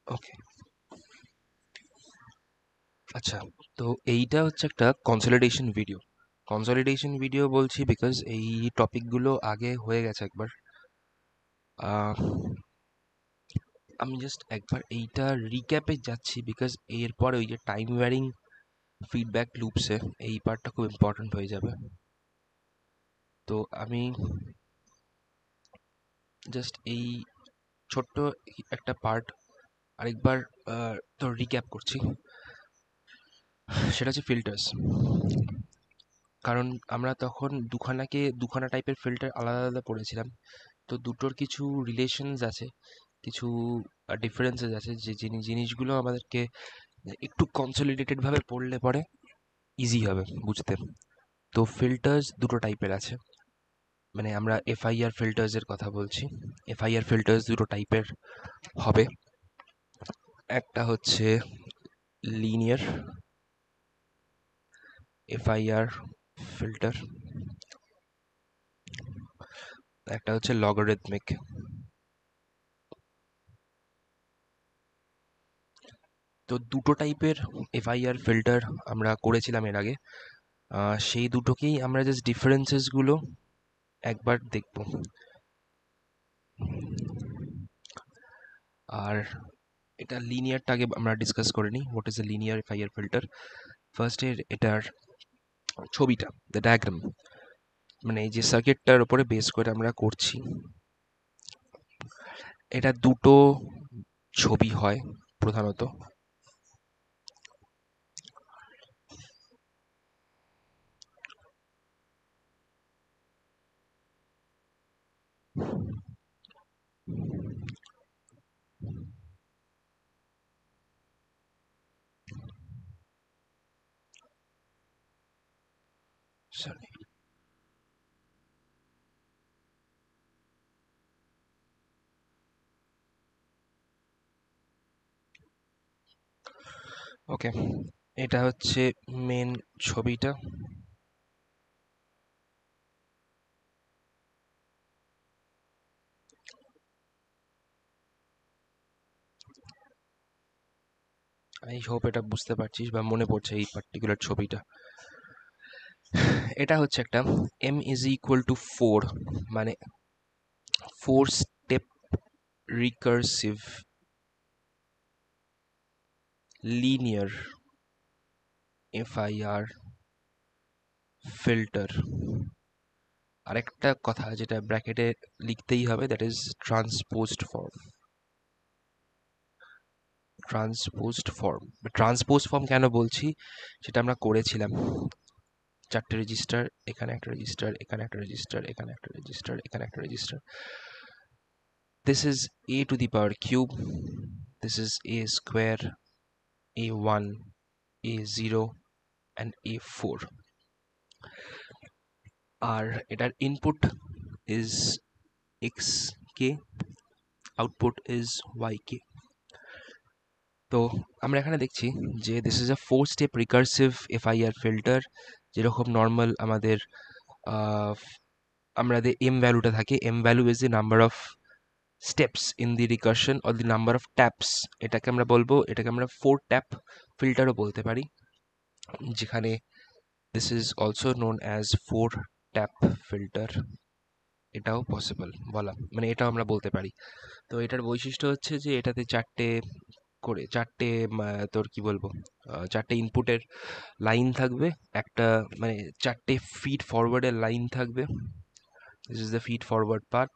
ওকে, আচ্ছা। তো এইটা হচ্ছে একটা কনসলিডেশন ভিডিও বলছি বিকজ এই টপিকগুলো আগে হয়ে গেছে একবার। আহ, আমি জাস্ট একবার এইটা রিক্যাপে যাচ্ছি বিকজ এরপরে ওই যে টাইম ভ্যারিং ফিডব্যাক লুপসে এই পার্টটা খুব ইম্পর্ট্যান্ট হয়ে যাবে। তো আমি জাস্ট এই ছোট্ট একটা পার্ট আরেকবার তো রিক্যাপ করছি। সেটা হচ্ছে ফিল্টার্স। কারণ আমরা তখন দুখানা টাইপের ফিল্টার আলাদা আলাদা পড়েছিলাম। তো দুটোর কিছু রিলেশনস আছে, কিছু ডিফারেন্সেস আছে, যে জিনিসগুলো আমাদেরকে একটু কনসলিডেটেড ভাবে পড়লে পরে ইজি হবে বুঝতে। তো ফিল্টার্স দুটো টাইপের আছে, মানে আমরা এফআইআর ফিল্টার্স এর কথা বলছি। এফআইআর ফিল্টার্স দুটো টাইপের হবে। একটা হচ্ছে লিনিয়ার এফআইআর ফিল্টার, একটা হচ্ছে লগারিদমিক। তো দুটো টাইপের এফআইআর ফিল্টার আমরা করেছিলাম এর আগে। সেই দুটোকেই আমরা জাস্ট ডিফারেন্সেসগুলো একবার দেখব। আর এটা লিনিয়ারটা আগে আমরা ডিসকাস করে নিই, what is a linear FIR filter. ফার্স্টের এটার ছবিটা, দ্য ডায়াগ্রাম, মানে এই যে সার্কিটটার উপরে বেস করে আমরা করছি, এটা দুটো ছবি হয় প্রধানত। সরি, ওকে, এটা হচ্ছে মেন ছবিটা। আই হোপ এটা বুঝতে পারছিস বা মনে পড়ছে এই পার্টিকুলার ছবিটা। এটা হচ্ছে একটা এম ইজ ইকুয়াল টু 4, মানে 4 step recursive linear FIR filter. আরেকটা কথা যেটা ব্র্যাকেটে লিখতেই হবে, that is transposed form. Transpose form কেন বলছি সেটা আমরা করেছিলাম। 4টে রেজিস্টার, এখানে একটা রেজিস্টার, এখানে একটা রেজিস্টার, এখানে একটা রেজিস্টার, এখানে একটা register. This is a to the power cube, this is a square, a1, a0 and a4। আর এটার input is X K, output is Y K. তো আমরা এখানে দেখছি যে this is a 4 step recursive FIR filter. যেরকম normal আমাদের আহ, আমাদের এম ভ্যালুটা থাকে, M value is the number of steps in the recursion or the number of taps. এটাকে আমরা 4 ট্যাপ ফিল্টারও বলতে পারি, যেখানে this is also known as 4 tap filter. এটাও পসিবল বলা, মানে এটাও আমরা বলতে পারি। তো এটার বৈশিষ্ট্য হচ্ছে যে এটাতে চারটে তোর কি বলবো, 4টে ইনপুটের লাইন থাকবে, একটা মানে 4টে ফিড ফরওয়ার্ডের লাইন থাকবে। This is the feed forward path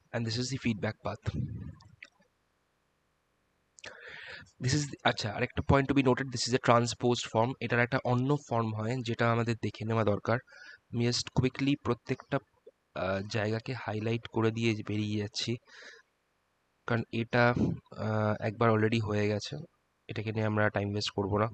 and this is the feedback path. This is, আচ্ছা, আরেকটা point to be noted, this is a transposed form. এটার একটা অন্য ফর্ম হয় যেটা আমাদের দেখে নেওয়া দরকার। আমি জাস্ট কুইকলি প্রত্যেকটা জায়গাকে হাইলাইট করে দিয়ে বেরিয়ে যাচ্ছি, কারণ এটা একবার অলরেডি হয়ে গেছে, এটাকে নিয়ে আমরা টাইম ওয়েস্ট করবো না।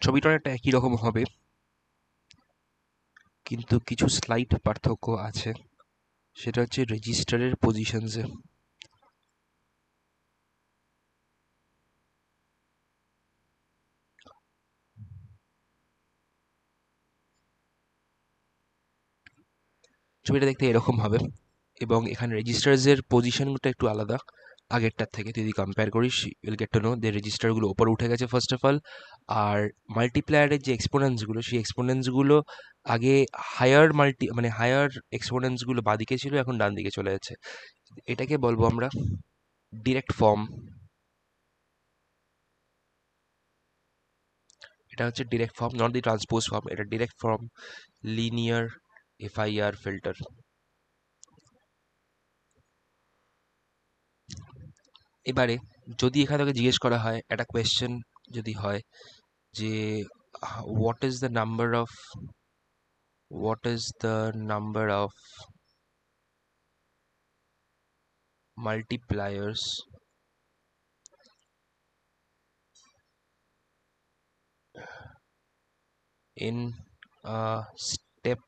ছবিটা একটা একই রকম হবে, কিন্তু কিছু স্লাইট পার্থক্য আছে। সেটা হচ্ছে রেজিস্টারের পজিশনসে। ছবিটা দেখতে এরকম হবে, এবং এখানে রেজিস্টার্সের পজিশনটা একটু আলাদা আগেরটার থেকে। তুই যদি কম্পেয়ার করিস উইল গেট টু নো যে রেজিস্টারগুলো ওপরে উঠে গেছে ফার্স্ট অফ অল। আর মাল্টিপ্লায়ারের যে এক্সপোনেন্টসগুলো, সেই এক্সপোনেন্টসগুলো আগে হায়ার এক্সপোনেন্টসগুলো বাঁদিকে ছিল, এখন ডান দিকে চলে যাচ্ছে। এটাকে বলবো আমরা ডিরেক্ট ফর্ম। এটা হচ্ছে direct form, not the transpose form. এটা direct form linear FIR filter. এবারে যদি এখানে তোকে জিজ্ঞেস করা হয় একটা কোয়েশ্চেন, যদি হয় যে what is the number of multipliers in step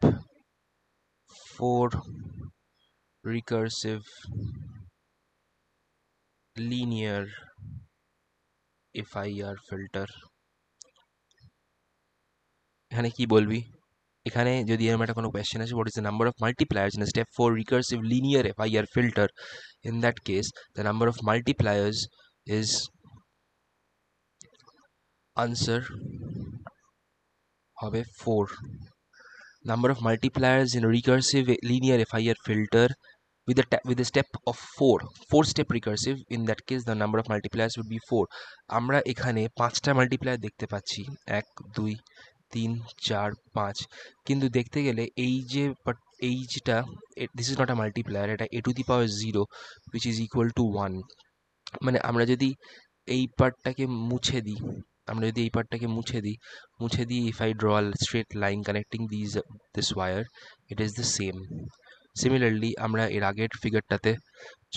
4 recursive linear FIR filter? এখানে কি বলবি? এখানে যদি এরকম একটা কোনো কোয়েশ্চেন আছে, what is the number of multipliers in a step 4 recursive linear FIR filter? In that case, the number of multipliers is answer হবে 4. Number of multipliers in a recursive linear FIR filter with a step of 4 step recursive. In that case, the number of multipliers would be 4. আমরা এখানে 5টা multiplier দেখতে পাচ্ছি, 1 2 3 4 5, কিন্তু দেখতে গেলে এই যেটা this is not a multiplier, এটা a to the power 0 which is equal to 1. মানে আমরা যদি এই পার্টটাকে মুছে দিই, if I draw a straight line connecting this wire, it is the same. Similarly, আমরা এর আগের ফিগারটাতে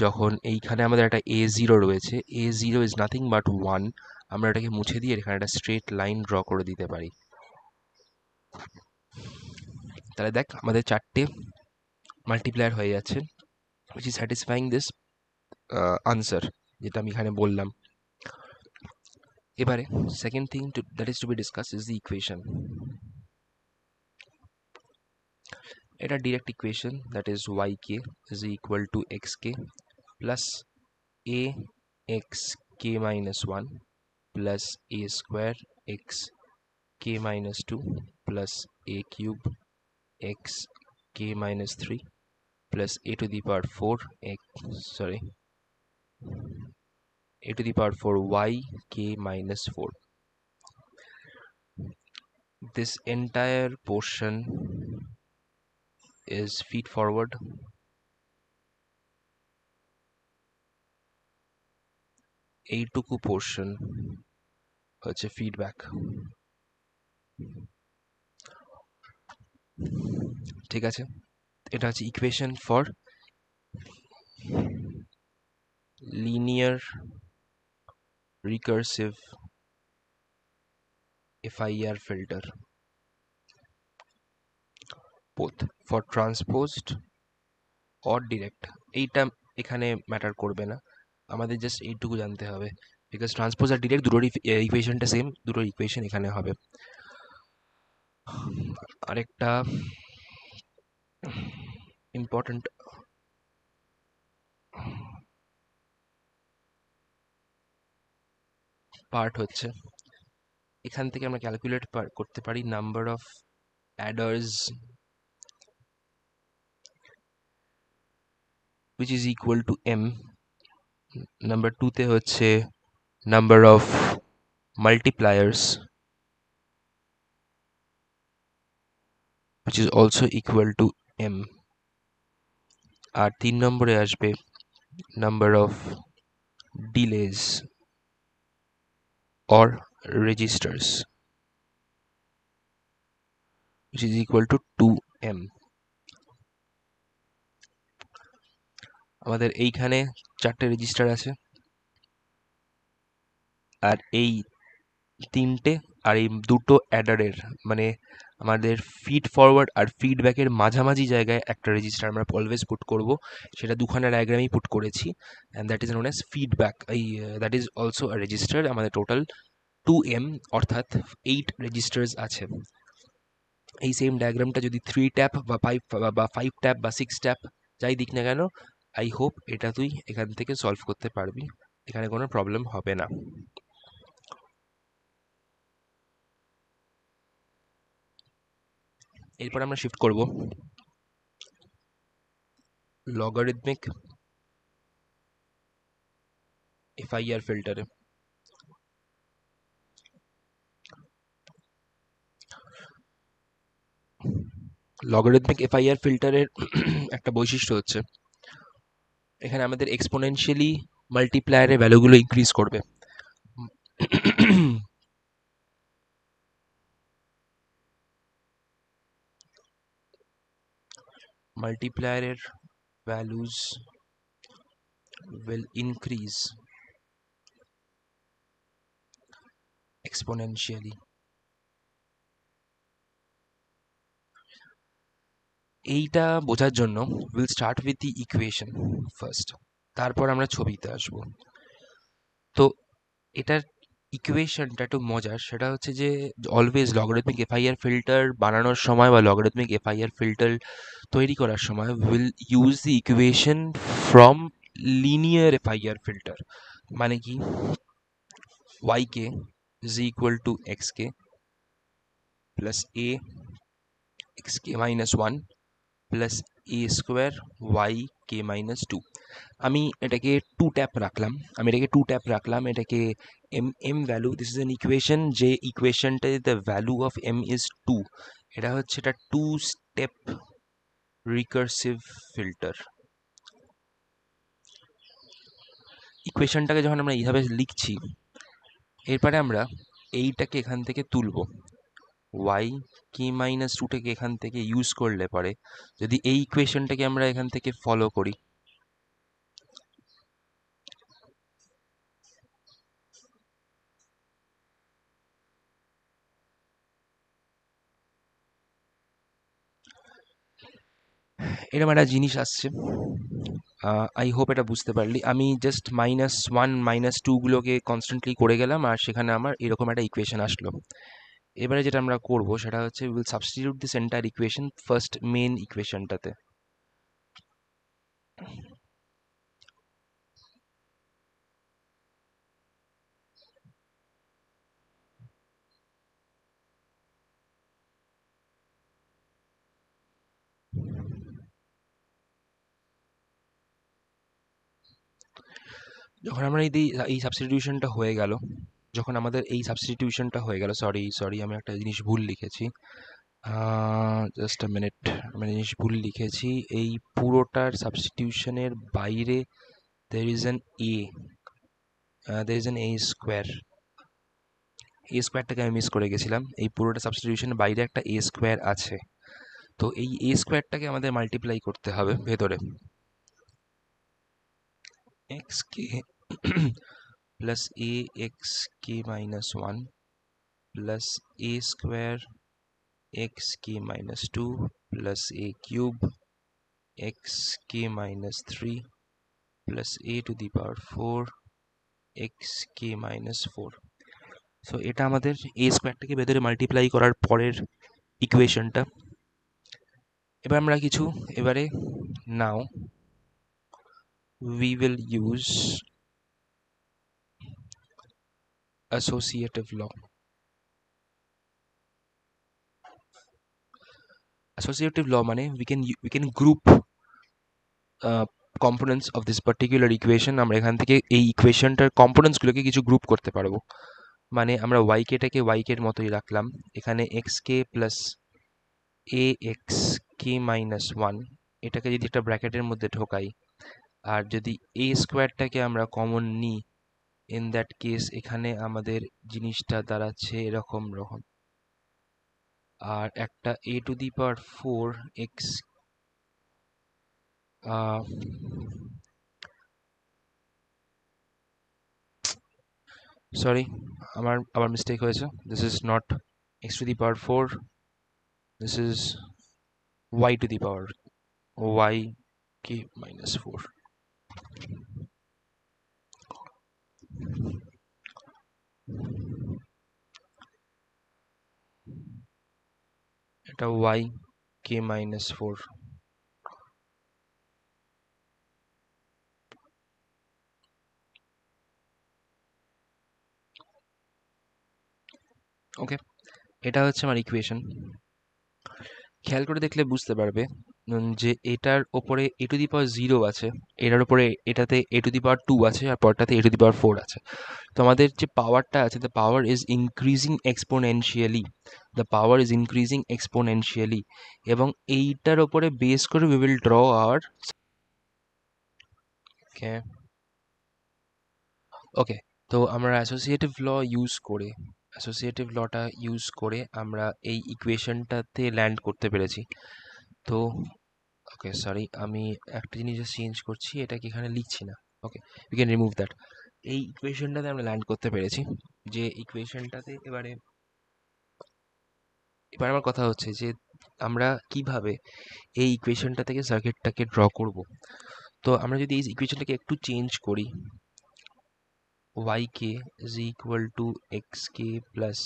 যখন এইখানে আমাদের একটা a0 রয়েছে, a0 is nothing but 1, আমরা এটাকে মুছে দিয়ে এখানে একটা স্ট্রেট লাইন ড্র করে দিতে পারি। তাহলে দেখ আমাদের 4টে মাল্টিপ্লায়ার হয়ে যাচ্ছে, which is satisfying this answer যেটা আমি এখানে বললাম। এবারে second thing that is to be discussed is the equation. এটা direct equation, that is yk is equal to xk plus axk minus 1 plus a square x k minus 2 plus a cube x k minus 3 plus a to the power 4 a to the power 4 y k minus 4. This entire portion is feed forward, এইটুকু portion হচ্ছে feedback. ঠিক আছে, এটা হচ্ছে equation for linear recursive FIR filter, both for transposed or direct. এইটা এখানে matter করবে না, আমাদের জাস্ট এইটুকু জানতে হবে, বিকজ ট্রান্সপোজ আর ডিরেক্ট দুটোরই ইকুয়েশনটা সেম, দুটোর ইকুয়েশন এখানে হবে। আরেকটা ইম্পর্টেন্ট পার্ট হচ্ছে এখান থেকে আমরা ক্যালকুলেট করতে পারি number of adders which is equal to m. Number 2 তে হচ্ছে number of multipliers which is also equal to m. আর 3 নম্বরে আসবে number of delays or registers which is equal to 2m. আমাদের এইখানে 4টে রেজিস্টার আছে, আর এই 3টে আর এই দুটো অ্যাডারের মানে আমাদের ফিড ফরওয়ার্ড আর ফিডব্যাকের মাঝামাঝি জায়গায় একটা রেজিস্টার আমরা অলওয়েজ পুট করব, সেটা দুখানা ডায়াগ্রামেই পুট করেছি, and that is known as feedback. এই that is also a register. আমাদের টোটাল 2M অর্থাৎ 8 রেজিস্টার্স আছে। এই সেম ডায়াগ্রামটা যদি 3 ট্যাপ বা 5 ট্যাপ বা 6 ট্যাপ যাই দিক না কেন, আই হোপ এটা তুই এখান থেকে সলভ করতে পারবি, এখানে কোনো প্রবলেম হবে না। এরপর আমরা শিফট করব লগারিদমিক FIR ফিল্টারে। লগারিদমিক FIR ফিল্টারের একটা বৈশিষ্ট্য হচ্ছে এখানে আমাদের এক্সপোনেনশিয়ালি মাল্টিপ্লায়ারের ভ্যালুগুলো ইনক্রিজ করবে। মাল্টিপ্লায়ারের values will increase exponentially. এইটা বোঝার জন্য will start with the equation first, তারপর আমরা ছবিতে আসব। তো এটার ইকুয়েশনটা একটু মজার, সেটা হচ্ছে যে অলওয়েজ লগারিদমিক এফআইআর ফিল্টার বানানোর সময় বা লগারিদমিক এফআইআর ফিল্টার তৈরি করার সময় will use the equation from linear FIR filter. মানে কি, yk is equal to xk plus a xk minus 1 plus A square Y K minus 2। আমি এটাকে টু ট্যাপ রাখলাম, এটাকে M value, this is an equation, যে ইকুয়েশনটায় the value of M is 2, এটা হচ্ছে এটা 2 স্টেপ রিকার্সিভ ফিল্টার। ইকুয়েশনটাকে যখন আমরা এইভাবে লিখছি, এরপরে আমরা এইটাকে এখান থেকে তুলব, ওয়াই কে মাইনাস 2টাকে এখান থেকে ইউজ করলে পরে যদি এই ইকুয়েশনটাকে আমরা এখান থেকে ফলো করি, এরকম একটা জিনিস আসছে। আই হোপ এটা বুঝতে পারলি। আমি জাস্ট -1 -2গুলোকে কনস্ট্যান্টলি করে গেলাম, আর সেখানে আমার এরকম একটা ইকুয়েশন আসলো। এবারে যেটা আমরা করব সেটা হচ্ছে will substitute this entire equation first main ইকুয়েশনটাতে। যখন আমরা এই সাবস্টিটিউশনটা হয়ে গেল, সরি আমি একটা জিনিস ভুল লিখেছি, জাস্ট আ মিনিট, আমি জিনিস ভুল লিখেছি। এই পুরোটার সাবস্টিটিউশনের বাইরে there is an a there is an a square, এ স্কোয়ারটাকে আমি মিস করে গেছিলাম। এই পুরোটা সাবস্টিটিউশনের বাইরে একটা এ স্কোয়ার আছে, তো এই এ স্কোয়ারটাকে আমাদের মাল্টিপ্লাই করতে হবে ভেতরে। X k plus A x K minus 1 plus A square x K minus 2 plus A cube x K minus 3 plus a to the power 4 x K minus 4। So এটা আমাদের এ স্কোয়ারটাকে ভেতরে মাল্টিপ্লাই করার পরের ইকুয়েশনটা। এবারে নাও we will use associative law. Associative law মানে we can group components of this particular equation. আমরা এখান থেকে এই ইকুয়েশনটার কম্পোনেন্টস গুলোকে কিছু গ্রুপ করতে পারবো। মানে আমরা yk-টাকে yk এর মতোই রাখলাম, এখানে xk প্লাস এ এক্স কে মাইনাস 1 এটাকে যদি একটা ব্র্যাকেটের মধ্যে ঢোকাই, আর যদি এ স্কোয়ারটাকে আমরা কমন নিই, ইন দ্যাট কেস এখানে আমাদের জিনিসটা দাঁড়াচ্ছে এরকম রকম, আর একটা A to the power 4 X sorry, আমার মিস্টেক হয়েছে। This is not x to the power 4, this is y to the power y k minus 4. এটা y k minus 4. ওকে, এটা হচ্ছে আমার ইকুয়েশন। খেয়াল করে দেখলে বুঝতে পারবে যে এটার ওপরে এ টু দি পাওয়ার 0 আছে, এটার ওপরে এটাতে এ টু দি পাওয়ার 2 আছে, আর পরটাতে এ টু দি পাওয়ার 4 আছে। তো আমাদের যে পাওয়ারটা আছে, the power is increasing exponentially, the power is increasing exponentially, এবং এইটার ওপরে বেস করে উই উইল ড্র আওয়ার। ওকে ওকে, তো আমরা অ্যাসোসিয়েটিভ ল ইউজ করে আমরা এই ইকুয়েশনটাতে ল্যান্ড করতে পেরেছি। তো ওকে সরি, আমি একটা জিনিস চেঞ্জ করছি, এটাকে এখানে লিখছি না। ওকে, উই ক্যান রিমুভ দ্যাট। এই ইকুয়েশনটাতে আমরা ল্যান্ড করতে পেরেছি, যে ইকুয়েশনটাতে এবার আমার কথা হচ্ছে যে আমরা কিভাবে এই ইকুয়েশনটা থেকে সার্কিটটাকে ড্র করব। তো আমরা যদি এই ইকুয়েশনটাকে একটু চেঞ্জ করি, yk is equal to xk plus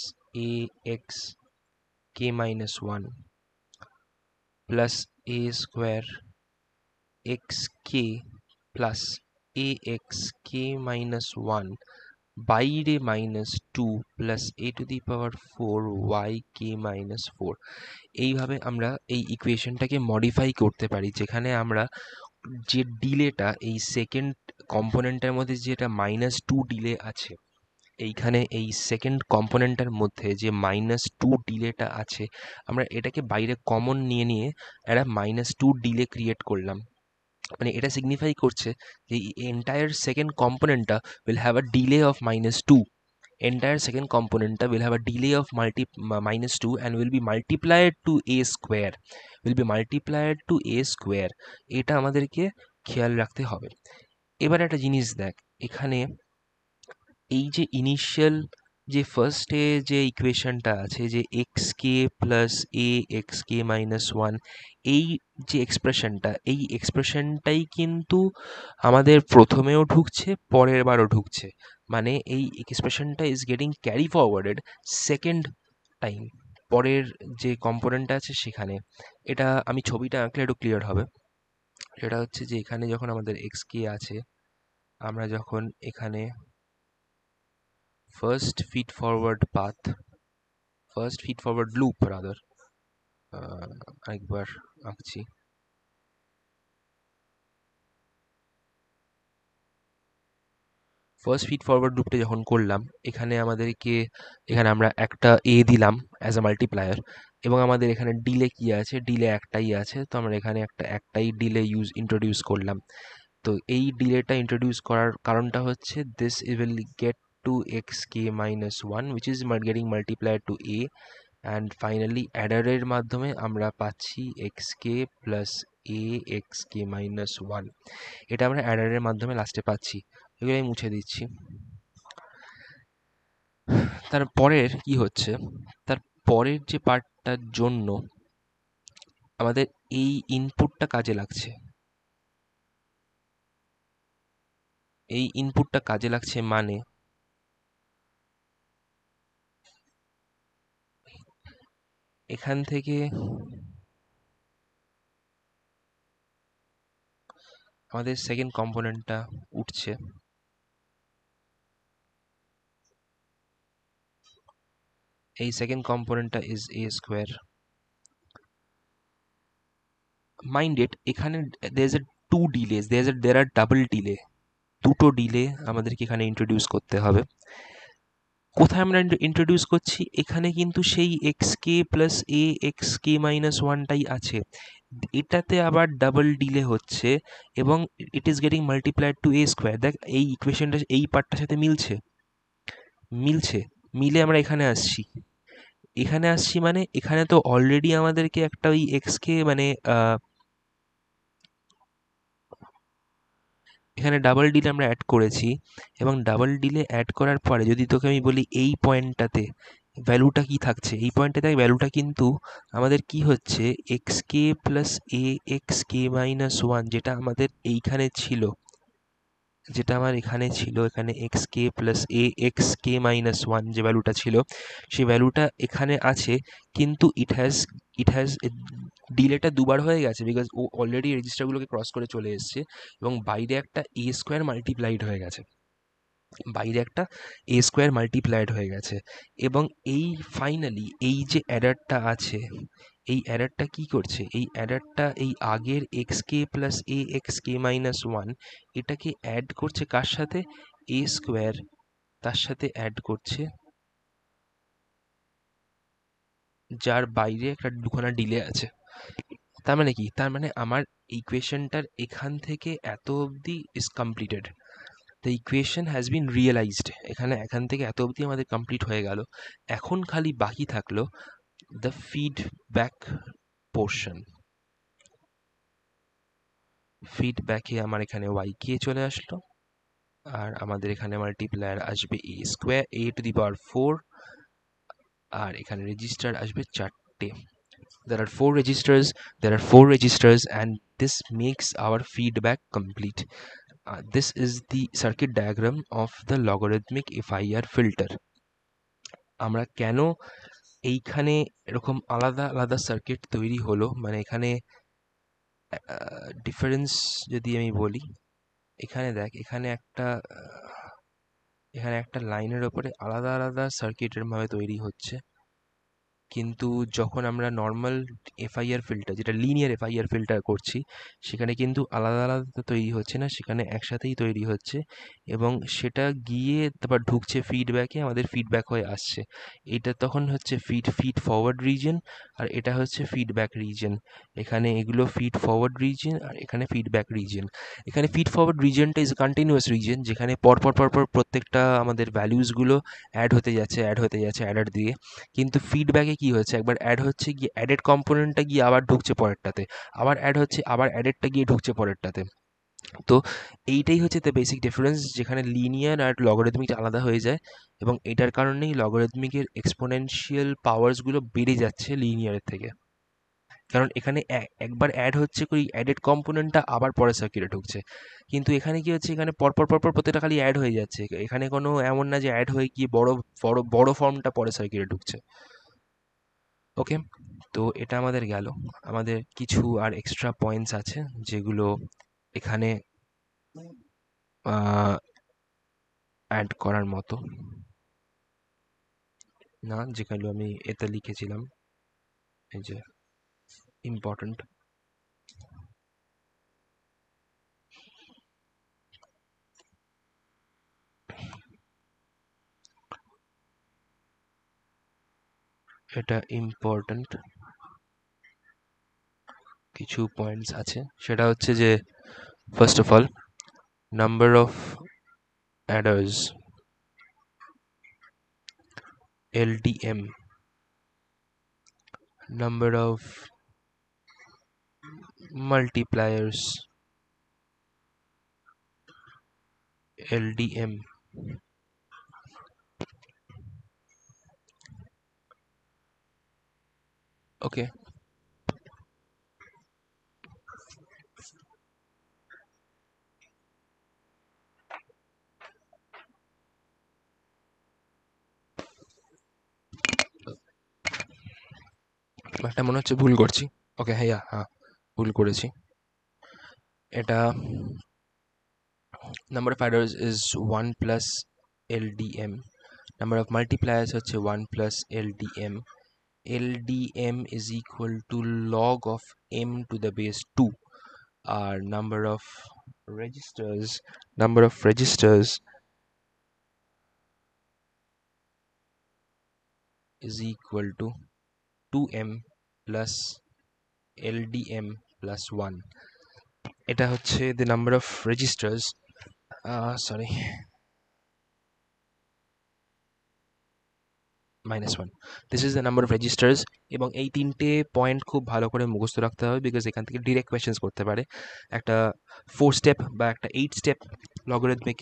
axk minus 1 plus a square xk plus axk minus 1 বাইরে minus 2 plus a to the power 4 Y K minus 4। এইভাবে আমরা এই ইকুয়েশনটাকে মডিফাই করতে পারি, যেখানে আমরা যে ডিলেটা এই সেকেন্ড কম্পোনেন্টের মধ্যে যেটা -2 ডিলে আছে, এইখানে এই সেকেন্ড কম্পোনেন্টের মধ্যে যে -2 ডিলেটা আছে, আমরা এটাকে বাইরে কমন নিয়ে একটা -2 ডিলে ক্রিয়েট করলাম। মানে এটা সিগনিফাই করছে যে এন্টায়ার সেকেন্ড কম্পোনেন্টটা will have a delay of -2. Entire second component will have a delay of -2 and will be multiplied to a square. এটা আমাদেরকে খেয়াল রাখতে হবে। এবার একটা জিনিস দেখ, এখানে এই যে ইনিশিয়াল যে ফার্স্টে যে ইকুয়েশনটা আছে, যে xk plus a xk minus 1, এই যে এই এক্সপ্রেশনটাই কিন্তু আমাদের প্রথমেও ঢুকছে, পরের বারও ঢুকছে। মানে এই এক্সপ্রেশনটা is getting carry forwarded second time, পরের যে কম্পোনেন্টটা আছে সেখানে। এটা আমি ছবিটা আঁকলে একটু ক্লিয়ার হবে। সেটা হচ্ছে যে এখানে যখন আমাদের xk আছে, আমরা যখন এখানে first feed forward loop rather, আরেকবার আঁকছি। ফার্স্ট ফিড ফরওয়ার্ড লুপটা যখন করলাম, এখানে আমরা একটা এ দিলাম অ্যাজ আ মাল্টিপ্লায়ার, এবং আমাদের এখানে ডিলে কি আছে, ডিলে একটাই আছে। তো আমরা এখানে একটাই ডিলে ইন্ট্রোডিউস করলাম। তো এই ডিলেটা ইন্ট্রোডিউস করার কারণটা হচ্ছে this will get to xk minus 1 which is getting multiplied to a, and finally অ্যাডারের মাধ্যমে আমরা পাচ্ছি xk plus a xk minus 1। এটা আমরা অ্যাডারের মাধ্যমে লাস্টে পাচ্ছি। এগুলো আমি মুছে দিচ্ছি। তারপরের কি হচ্ছে, তার পরের যে পার্টটার জন্য আমাদের এই ইনপুটটা কাজে লাগছে। এই ইনপুটটা কাজে লাগছে মানে এখান থেকে আমাদের সেকেন্ড কম্পোনেন্টটা উঠছে। এই সেকেন্ড কম্পোনেন্টটা is A square. Mind it, এখানে there is a two delays, there are double delay, দুটো ডিলে আমাদেরকে এখানে ইন্ট্রোডিউস করতে হবে। কোথায় আমরা ইন্ট্রোডিউস করছি, এখানে কিন্তু সেই xk plus a xk minus 1টাই আছে, এটাতে আবার ডাবল ডিলে হচ্ছে, এবং it is getting multiplied to a square. দেখ এই ইকুয়েশনটা এই পার্টটার সাথে মিলছে মিলে আমরা এখানে আসছি মানে এখানে তো অলরেডি আমাদেরকে একটা ওই এক্সকে মানে এখানে ডাবল ডিল আমরা অ্যাড করেছি, এবং ডাবল ডিলে অ্যাড করার পরে যদি তোকে আমি বলি এই পয়েন্টটাতে ভ্যালুটা কি থাকছে, এই পয়েন্টটাতে ভ্যালুটা কিন্তু আমাদের কি হচ্ছে, এক্স কে প্লাস এ এক্স কে মাইনাস ওয়ান, যেটা আমাদের এইখানে ছিল, যেটা আমার এখানে ছিল, এখানে এক্স কে প্লাস এ এক্স কে মাইনাস ওয়ান যে ভ্যালুটা ছিল, সেই ভ্যালুটা এখানে আছে, কিন্তু ইট হ্যাজ ডিলেটা দুবার হয়ে গেছে, বিকজ ও অলরেডি রেজিস্টারগুলোকে ক্রস করে চলে এসছে, এবং বাইরে একটা এ স্কোয়ার মাল্টিপ্লাইড হয়ে গেছে, বাইরে একটা এ স্কোয়ার মাল্টিপ্লাইড হয়ে গেছে। এবং এই ফাইনালি এই যে অ্যাডারটা আছে, এই অ্যাডারটা কি করছে, এই অ্যাডারটা এই আগের এক্স কে প্লাস এ এক্স কে মাইনাস ওয়ান এটাকে অ্যাড করছে কার সাথে, এ স্কোয়ার, তার সাথে অ্যাড করছে, যার বাইরে একটা দুখানা ডিলে আছে। তার মানে কি, তার মানে আমার ইকুয়েশনটার এখান থেকে এত অবধি is completed, the equation has been realised, এখানে এখান থেকে এত অবধি আমাদের কমপ্লিট হয়ে গেল। এখন খালি বাকি থাকলো দ্য ফিডব্যাক পোর্শন। ফিডব্যাকে আমার এখানে ওয়াই কে চলে আসলো, আর আমাদের এখানে মাল্টিপ্লায়ার আসবে A square A to the power four, আর এখানে রেজিস্টার আসবে চারটে। There are four registers, and this makes our feedback complete. This is the circuit diagram of the logarithmic FIR filter. আমরা কেন এইখানে এরকম আলাদা আলাদা সার্কিট তৈরি হলো, মানে এখানে ডিফারেন্স যদি আমি বলি, এখানে দেখ, এখানে একটা লাইনের ওপরে আলাদা আলাদা সার্কিটের ভাবে তৈরি হচ্ছে, কিন্তু যখন আমরা নর্মাল এফআইআর ফিল্টার, যেটা লিনিয়ার এফআইআর ফিল্টার করছি, সেখানে কিন্তু আলাদা আলাদা তৈরি হচ্ছে না, সেখানে একসাথেই তৈরি হচ্ছে, এবং সেটা গিয়ে তারপর ঢুকছে ফিডব্যাকে, আমাদের ফিডব্যাক হয়ে আসছে। এটা তখন হচ্ছে ফিড ফরওয়ার্ড রিজন, আর এটা হচ্ছে ফিডব্যাক রিজন। এখানে এগুলো ফিড ফরওয়ার্ড রিজন, আর এখানে ফিডব্যাক রিজন। এখানে ফিড ফরওয়ার্ড রিজনটা ইজ কন্টিনিউয়াস রিজন, যেখানে পরপর পরপর প্রত্যেকটা আমাদের ভ্যালুসগুলো অ্যাড হতে যাচ্ছে অ্যাডার দিয়ে। কিন্তু ফিডব্যাকে কি হচ্ছে, একবার অ্যাড হচ্ছে, গিয়ে অ্যাডেড কম্পোনেন্টটা গিয়ে আবার ঢুকছে পরেরটাতে, আবার অ্যাড হচ্ছে, আবার অ্যাডেডটা গিয়ে ঢুকছে পরেরটাতে। তো এইটাই হচ্ছে দ্য বেসিক ডিফারেন্স, যেখানে লিনিয়ার আর লগারিদমিক আলাদা হয়ে যায়, এবং এটার কারণেই লগারিদমিকের এক্সপোনেনশিয়াল পাওয়ার্সগুলো বেড়ে যাচ্ছে লিনিয়ারের থেকে। কারণ এখানে একবার অ্যাড হচ্ছে, ওই অ্যাডেড কম্পোনেন্টটা আবার পরের সার্কিটে ঢুকছে, কিন্তু এখানে কি হচ্ছে, এখানে পরপর পরপর প্রত্যেকটা খালি অ্যাড হয়ে যাচ্ছে, এখানে কোনো এমন না যে অ্যাড হয়ে গিয়ে বড় বড় বড় ফর্মটা পরের সার্কিটে ঢুকছে। ওকে, তো এটা আমাদের গেল। আমাদের কিছু আর এক্সট্রা পয়েন্টস আছে যেগুলো এখানে অ্যাড করার মতো না, যেগুলো আমি এতে লিখেছিলাম, এই যে ইম্পর্ট্যান্ট। এটা ইম্পর্ট্যান্ট কিছু পয়েন্টস আছে, সেটা হচ্ছে যে first of all number of adders, LDM, number of multipliers, LDM, okay. একটা মনে হচ্ছে ভুল করছি, ওকে, হ্যাঁ হ্যাঁ ভুল করেছি। এটা number of adders is 1 plus LDM, number of multipliers হচ্ছে 1 plus LDM, LDM is equal to log of m to the base 2, R number of registers is equal to 2m plus LDM plus 1. এটা হচ্ছে the number of registers, sorry, -1. This is the number of registers. এবং এই তিনটে point খুব ভালো করে মুখস্থ রাখতে হবে, বিকজ এখান থেকে ডিরেক্ট কোয়েশ্চেন্স করতে পারে। একটা 4 স্টেপ বা একটা 8 স্টেপ লগারিদমিক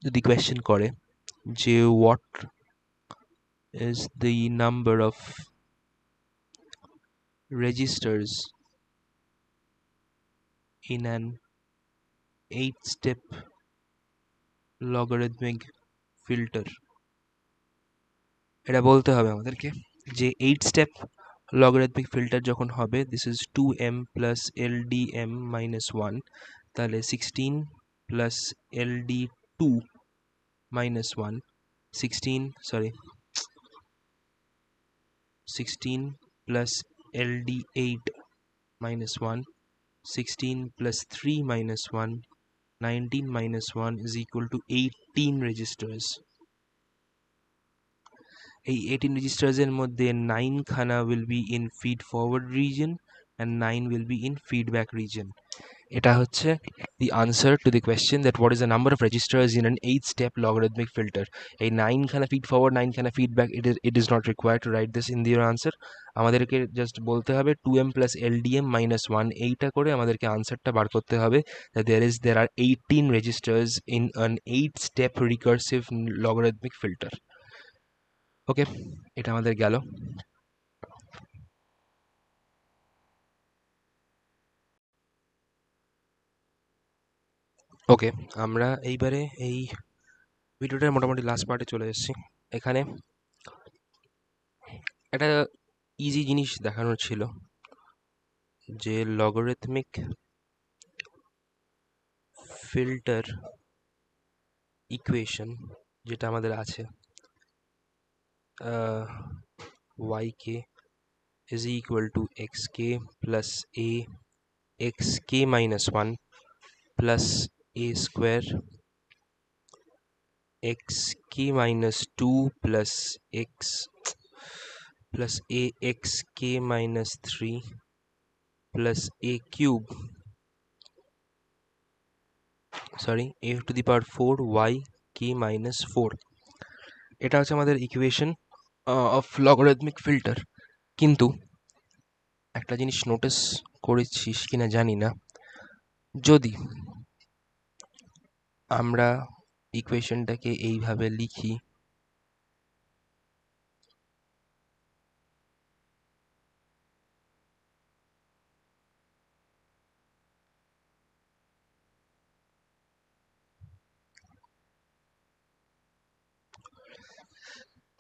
যদি কোয়েশ্চেন করে যে what is the number of registers in an 8 step logarithmic filter, এটা বলতে হবে আমাদেরকে যে 8 স্টেপ লগারিদমিক ফিল্টার যখন হবে, this is 2m plus LDM minus 1, তাহলে 16 plus LD2 minus 1, 16 plus LD8 minus 1, 16 plus 3 minus 1, 19 minus 1 is equal to 18 registers. এই 18 registers এর মধ্যে 9 খানা will be in feed forward region and 9 will be in feedback region. এটা হচ্ছে the answer to the question that what is the number of registers in an 8 step logarithmic filter. এই 9 খানা feed forward, 9 খানা feedback, it is not required to write this in your answer. আমাদেরকে just বলতে হবে 2m plus LDM minus 1, এইটা করে আমাদেরকে আনসারটা বার করতে হবে that there are 18 registers in an 8 step recursive logarithmic filter. ওকে, এটা আমাদের গেল। ওকে, আমরা এইবারে এই ভিডিওটার মোটামুটি লাস্ট পার্টে চলে এসেছি। এখানে একটা ইজি জিনিস দেখানোর ছিল যে লগারিথমিক ফিল্টার ইকুয়েশন যেটা আমাদের আছে, yk is equal to xk plus a xk minus 1 plus a square xk minus 2 plus x plus a xk minus 3 plus a cube, sorry, a to the power 4 y k minus 4. এটা হচ্ছে আমাদের equation of লগারিথমিক filter. কিন্তু একটা জিনিস notice করেছিস কিনা জানি না, যদি আমরা ইকুয়েশনটাকে এইভাবে লিখি,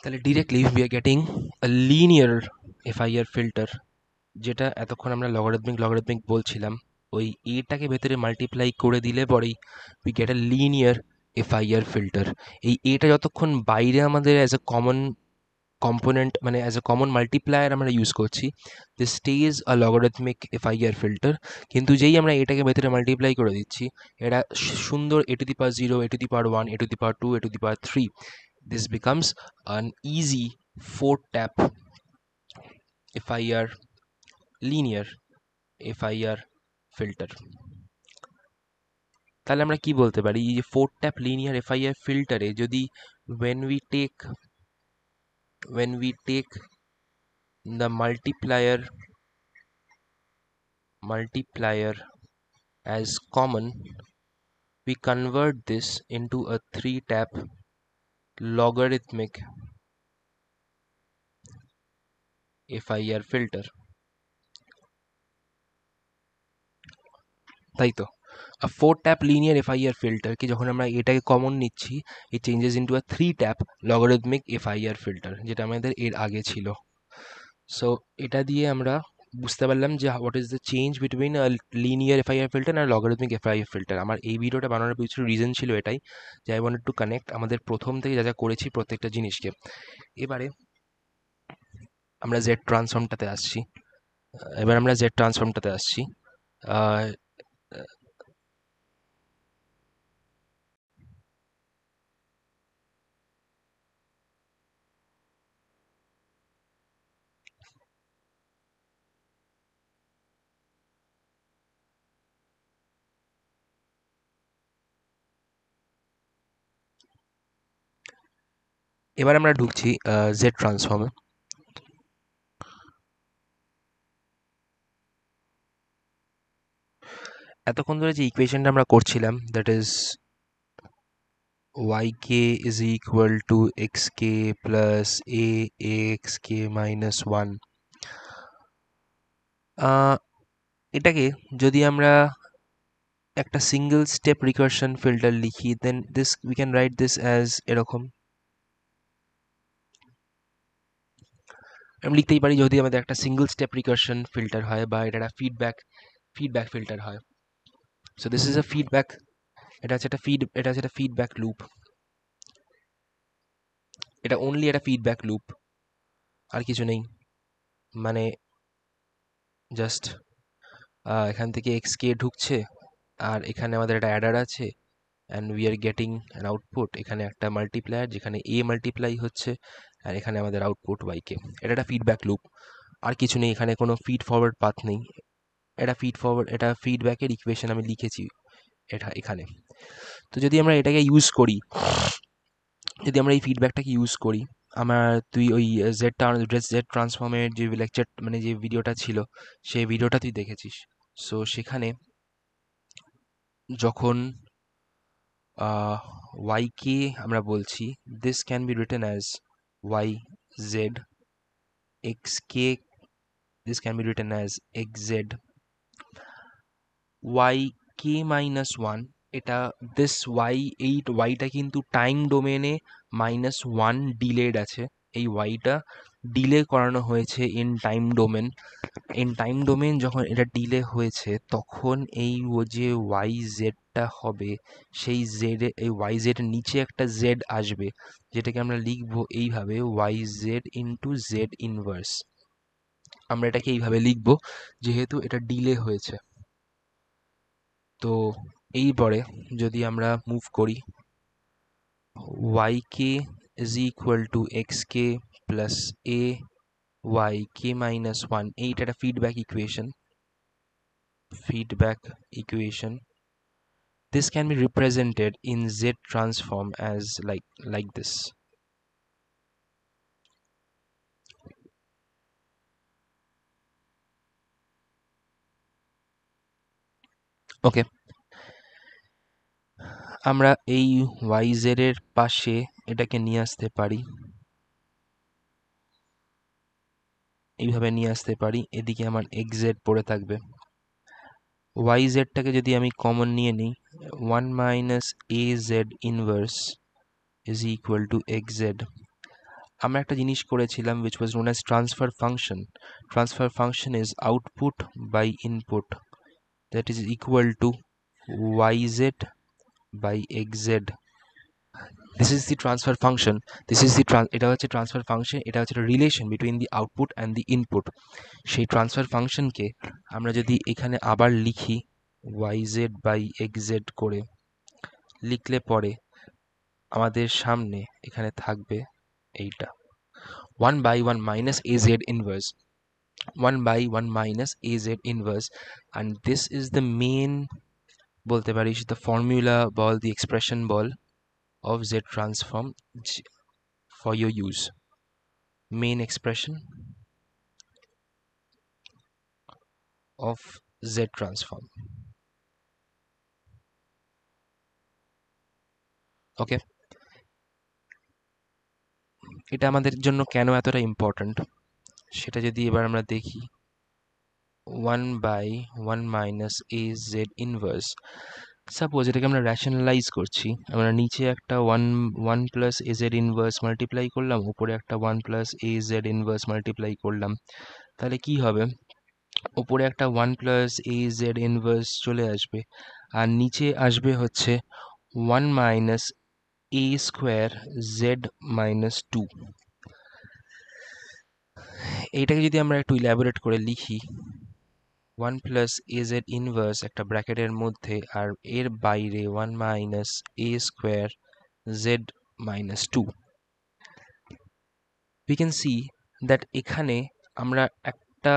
তাহলে directly we are getting a linear FIR filter, যেটা এতক্ষণ আমরা লগারিথমিক বলছিলাম। ওই এটাকে ভেতরে মাল্টিপ্লাই করে দিলে পরেই we get a linear FIR filter. এই এটা যতক্ষণ বাইরে আমাদের অ্যাজ এ কমন কম্পোনেন্ট, মানে অ্যাজ এ কমন মাল্টিপ্লায়ার আমরা ইউজ করছি, this stage a logarithmic FIR filter. কিন্তু যেই আমরা এটাকে ভেতরে মাল্টিপ্লাই করে দিচ্ছি, এটা সুন্দর A to the power 0, A to the power 1, A to the power 2, A to the power 3, this becomes an easy 4-tap FIR, linear FIR filter. তাহলে আমরা কি বলতে পারি, এই যে 4-tap linear FIR filter-এ যদি when we take the multiplier as common, we convert this into a 3-tap logarithmic FIR filter. তাই তো, a 4-tap linear FIR filter কে যখন আমরা এটাকে কমন নিচ্ছি, it changes into a 3-tap logarithmic FIR filter, যেটা আমাদের এর আগে ছিল। সো এটা দিয়ে আমরা বুঝতে পারলাম যে what is the change between a linear FIR filter আর লগারিথমিক এফআইআর ফিল্টার। আমার এই ভিডিওটা বানানোর পিছনে রিজন ছিল এটাই, যে আই ওয়ান্টেড টু কানেক্ট আমাদের প্রথম থেকে যা যা করেছি প্রত্যেকটা জিনিসকে। এবারে আমরা জেড ট্রান্সফর্মটাতে আসছি। এবার আমরা ঢুকছি জেড ট্রান্সফর্মে। এতক্ষণ ধরে যে ইকুয়েশনটা আমরা করছিলাম, that is yk is equal to xk plus axk minus 1, এটাকে যদি আমরা একটা সিঙ্গেল স্টেপ রিকারশন ফিল্টার লিখি, then this we can write this as এরকম। আমি লিখতেই পারি যদি আমাদের একটা সিঙ্গেল স্টেপ রিকারশন ফিল্টার হয় বা এটা একটা ফিডব্যাক ফিল্টার হয়। So this is a feedback, এটা হচ্ছে একটা ফিডব্যাক লুপ, এটা অনলি একটা ফিডব্যাক লুপ, আর কিছু নেই। মানে জাস্ট এখান থেকে xk ঢুকছে, আর এখানে আমাদের একটা অ্যাডার আছে, and we are getting an output. এখানে একটা মাল্টিপ্লায়ার যেখানে a মাল্টিপ্লাই হচ্ছে, আর এখানে আমাদের আউটপুট yk। এটা একটা ফিডব্যাক লুপ, আর কিছু নেই, এখানে কোনো ফিড ফরওয়ার্ড পাথ নেই। এটা ফিডব্যাকের ইকুয়েশন আমি লিখেছি এটা এখানে। তো যদি আমরা এটাকে ইউজ করি, যদি আমরা এই ফিডব্যাকটাকে ইউজ করি, তুই ওই জেড ট্রান্সফর্মের যে লেকচার, মানে যে ভিডিওটা ছিল, সেই ভিডিওটা তুই দেখেছিস। সো সেখানে যখন yk আমরা বলছি, this can be written as yz, xk this can be written as xz, yk minus 1, এটা দিস yটা কিন্তু টাইম ডোমেনে -1 ডিলেড আছে। এই yটা ডিলে করানো হয়েছে ইন টাইম ডোমেন যখন এটা ডিলে হয়েছে, তখন এই যে yzটা হবে, সেই এই yz এর নিচে একটা z আসবে, যেটাকে আমরা লিখবো এইভাবে yz ইন্টু z ইনভার্স। আমরা এটাকে এইভাবে লিখবো যেহেতু এটা ডিলে হয়েছে। তো এইবারে যদি আমরা মুভ করি, yk is equal to xk plus a yk minus 1, এইটা একটা feedback equation. This can be represented in z transform as like this. ওকে, আমরা এই yz এর পাশে এটাকে নিয়ে আসতে পারি, এইভাবে নিয়ে আসতে পারি, এদিকে আমার xz পড়ে থাকবে। yzটাকে যদি আমি কমন নিয়ে নিই, 1 minus az inverse is equal to xz। আমরা একটা জিনিস করেছিলাম which was known as transfer function. Transfer function is output by input, that is equal to yz by xz. This is the transfer function. এটা হচ্ছে transfer function, এটা হচ্ছে relation between the output and the input. সেই transfer ফাংশনকে আমরা যদি এখানে আবার লিখি yz বাই xz করে, লিখলে পরে আমাদের সামনে এখানে থাকবে এইটা 1 by 1 minus az inverse, 1 by 1 minus az inverse, and this is the main, বলতে পারিস the formula ball, the expression ball of z transform for your use. Main expression of z transform. ওকে, এটা আমাদের জন্য কেন এতটা ইম্পর্ট্যান্ট সেটা যদি এবার আমরা দেখি, 1 by 1 minus az inverse, suppose এটাকে আমরা র্যাশনালাইজ করছি, আমরা নিচে একটা 1 প্লাস az ইনভার্স মাল্টিপ্লাই করলাম, উপরে একটা 1 প্লাস az ইনভার্স মাল্টিপ্লাই করলাম, তাহলে কি হবে, উপরে একটা 1 প্লাস az ইনভার্স চলে আসবে, আর নিচে আসবে হচ্ছে 1 minus a square z minus 2। এইটাকে যদি আমরা একটু ইলাবোরেট করে লিখি, 1 প্লাস az ইনভার্স একটা ব্র্যাকেটের মধ্যে, আর এর বাইরে 1 minus a square z minus 2। we can see that এখানে আমরা একটা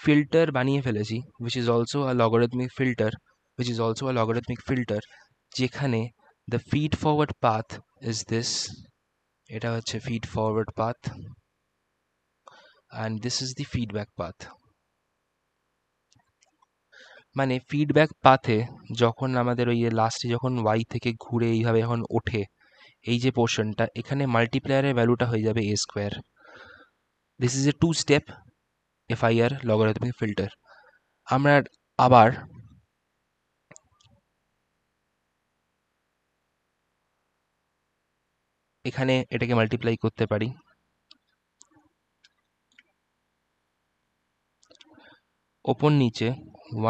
ফিল্টার বানিয়ে ফেলেছি which is also a logarithmic filter, যেখানে the feed forward path is this, এটা হচ্ছে feed forward path and this is the feedback path. মানে feedback পাথে যখন আমাদের ওই লাস্টে যখন y থেকে ঘুরে এইভাবে যখন ওঠে এই যে পোর্শনটা, এখানে মাল্টিপ্লায়ারের ভ্যালুটা হয়ে যাবে a square. This is A 2-step FIR logarithmic filter. আমরা আবার এখানে এটাকে মাল্টিপ্লাই করতে পারি. ওপর নিচে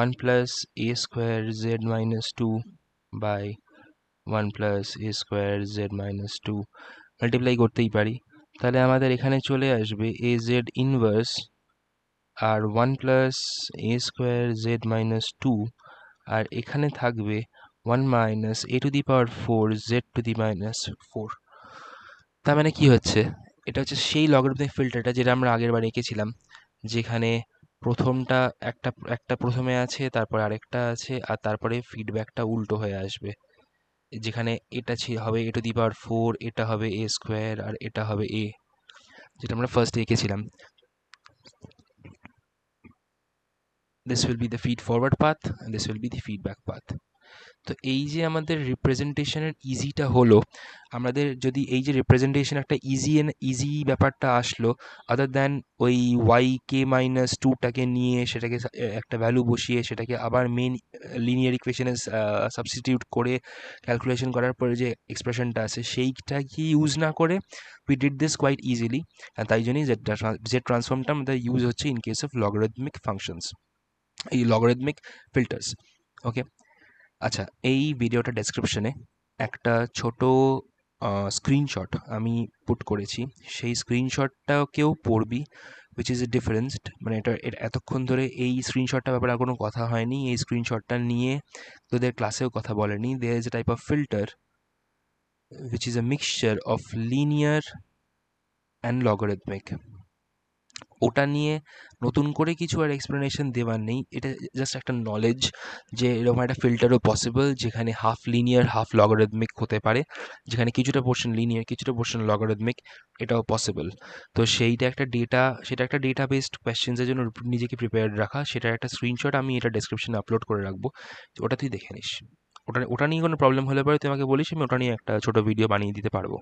1 plus a square z minus 2 by 1 plus a square z minus 2 multiply করতেই পারি. তাহলে আমাদের এখানে চলে আসবে az ইনভার্স আর 1 plus a square z minus 2 আর এখানে থাকবে 1 minus a to the power 4 z to the minus 4. তার মানে কি হচ্ছে, এটা হচ্ছে সেই লগারিদমিক ফিল্টারটা যেটা আমরা আগের বার এঁকেছিলাম, যেখানে প্রথমটা একটা প্রথমে আছে, তারপর আরেকটা আছে, আর তারপরে ফিডব্যাকটা উল্টো হয়ে আসবে, যেখানে এটা হবে a টু দি পাওয়ার 4, এটা হবে a স্কোয়ার আর এটা হবে a, যেটা আমরা ফার্স্টে এঁকেছিলাম. This will be the feed forward path and this will be the feedback path. তো এই যে আমাদের রিপ্রেজেন্টেশনের ইজিটা হলো, আমাদের যদি এই যে রিপ্রেজেন্টেশন একটা ইজি ব্যাপারটা আসলো, আদার দ্যান ওই ওয়াইকে মাইনাস 2টাকে নিয়ে সেটাকে একটা ভ্যালু বসিয়ে সেটাকে আবার মেন লিনিয়ার ইকুয়েশনে সাবস্টিটিউট করে ক্যালকুলেশন করার পরে যে এক্সপ্রেশনটা আছে সেইটাকে ইউজ না করে we did this quite easily. তাই জন্যই জেড ট্রান্সফর্মটা আমাদের ইউজ হচ্ছে in case of logarithmic functions, এই লগারিদমিক ফিল্টার্স. ওকে, আচ্ছা, এই ভিডিওটা ডেসক্রিপশনে একটা ছোট স্ক্রিনশট আমি পুট করেছি, সেই স্ক্রিনশটটাকেও পড়বি, উইচ ইজ এ ডিফারেন্সড. মানে এটা এতক্ষণ ধরে এই স্ক্রিনশটটার ব্যাপারে আর কোনো কথা হয়নি, এই স্ক্রিনশটটা নিয়ে তোদের ক্লাসেও কথা বলেনি. There is a type of filter which is a mixture of linear and logarithmic. ওটা নিয়ে নতুন করে কিছু আর এক্সপ্লেনেশন দেওয়ার নেই, এটা জাস্ট একটা নলেজ যে এরকম একটা ফিল্টারও পসিবল যেখানে হাফ লিনিয়ার হাফ লগারিদমিক হতে পারে, যেখানে কিছুটা পোর্শন লিনিয়ার কিছুটা পোর্শন লগারিদমিক, এটাও পসিবল. তো সেটা একটা ডেটা বেসড কোয়েশ্চেন্সের জন্য নিজেকে প্রিপেয়ার্ড রাখা, সেটার একটা স্ক্রিনশট আমি এটা ডেসক্রিপশনে আপলোড করে রাখবো, ওটা তুই দেখে নিস. ওটা নিয়ে কোনো প্রবলেম হলে পরে তুই আমাকে বলিস, আমি ওটা নিয়ে একটা ছোটো ভিডিও বানিয়ে দিতে পারবো.